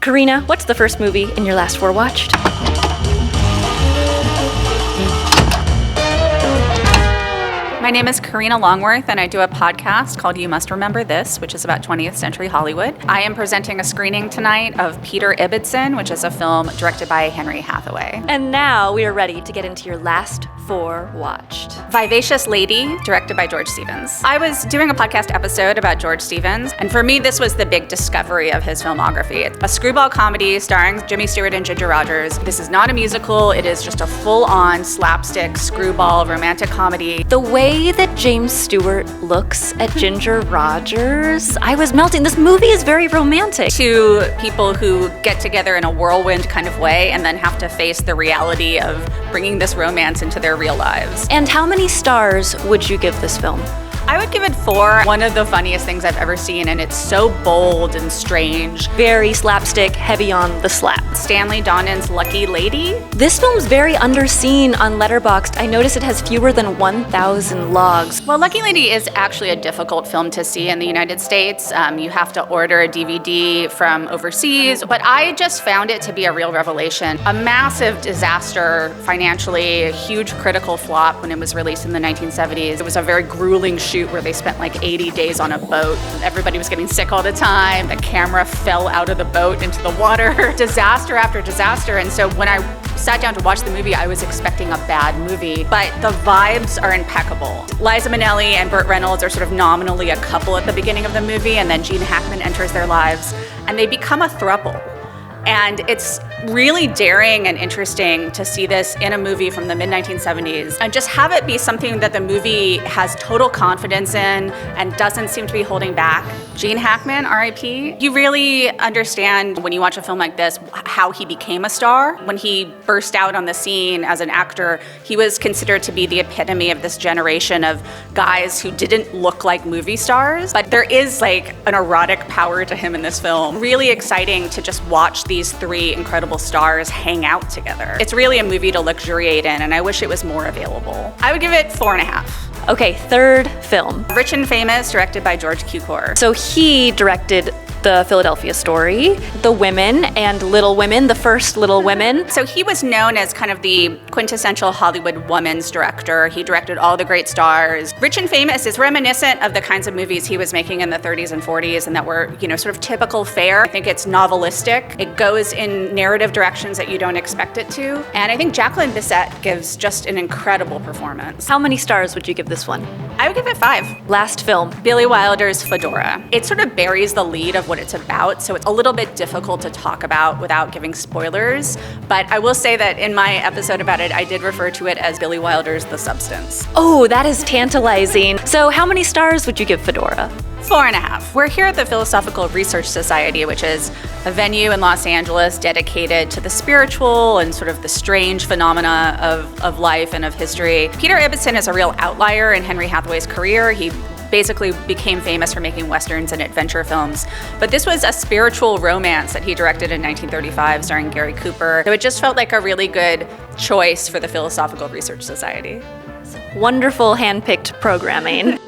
Karina, what's the first movie in your last 4 watched? My name is Karina Longworth, and I do a podcast called You Must Remember This, which is about 20th century Hollywood. I am presenting a screening tonight of Peter Ibbotson, which is a film directed by Henry Hathaway. And now we are ready to get into your last 4 watched. Vivacious Lady, directed by George Stevens. I was doing a podcast episode about George Stevens, and for me, this was the big discovery of his filmography. It's a screwball comedy starring Jimmy Stewart and Ginger Rogers. This is not a musical, it is just a full-on slapstick, screwball, romantic comedy. The way that James Stewart looks at Ginger Rogers, I was melting. This movie is very romantic. Two people who get together in a whirlwind kind of way and then have to face the reality of bringing this romance into their real lives. And how many stars would you give this film? I would give it 4. One of the funniest things I've ever seen, and it's so bold and strange. Very slapstick, heavy on the slap. Stanley Donen's Lucky Lady. This film's very underseen on Letterboxd. I noticed it has fewer than 1,000 logs. Well, Lucky Lady is actually a difficult film to see in the United States. You have to order a DVD from overseas, but I just found it to be a real revelation. A massive disaster financially, a huge critical flop when it was released in the 1970s. It was a very grueling shoot where they spent like 80 days on a boat. Everybody was getting sick all the time. The camera fell out of the boat into the water. Disaster after disaster. And so when I sat down to watch the movie, I was expecting a bad movie, but the vibes are impeccable. Liza Minnelli and Burt Reynolds are sort of nominally a couple at the beginning of the movie, and then Gene Hackman enters their lives, and they become a throuple. And it's really daring and interesting to see this in a movie from the mid-1970s and just have it be something that the movie has total confidence in and doesn't seem to be holding back. Gene Hackman, R.I.P. You really understand when you watch a film like this how he became a star. When he burst out on the scene as an actor, he was considered to be the epitome of this generation of guys who didn't look like movie stars. But there is like an erotic power to him in this film. Really exciting to just watch these 3 incredible stars hang out together. It's really a movie to luxuriate in, and I wish it was more available. I would give it 4.5. Okay, third film. Rich and Famous, directed by George Cukor. So he directed The Philadelphia Story, The Women, and Little Women, the first Little Women. So he was known as kind of the quintessential Hollywood woman's director. He directed all the great stars. Rich and Famous is reminiscent of the kinds of movies he was making in the 30s and 40s and that were, sort of typical fare. I think it's novelistic. It goes in narrative directions that you don't expect it to. And I think Jacqueline Bisset gives just an incredible performance. How many stars would you give this one? I would give it 5. Last film. Billy Wilder's Fedora. It sort of buries the lead of what it's about, so it's a little bit difficult to talk about without giving spoilers. But I will say that in my episode about it, I did refer to it as Billy Wilder's The Substance. Oh, that is tantalizing. So how many stars would you give Fedora? 4.5. We're here at the Philosophical Research Society, which is a venue in Los Angeles dedicated to the spiritual and sort of the strange phenomena of life and of history. Peter Ibbotson is a real outlier in Henry Hathaway's career. He basically became famous for making westerns and adventure films. But this was a spiritual romance that he directed in 1935 starring Gary Cooper. So it just felt like a really good choice for the Philosophical Research Society. Wonderful hand-picked programming.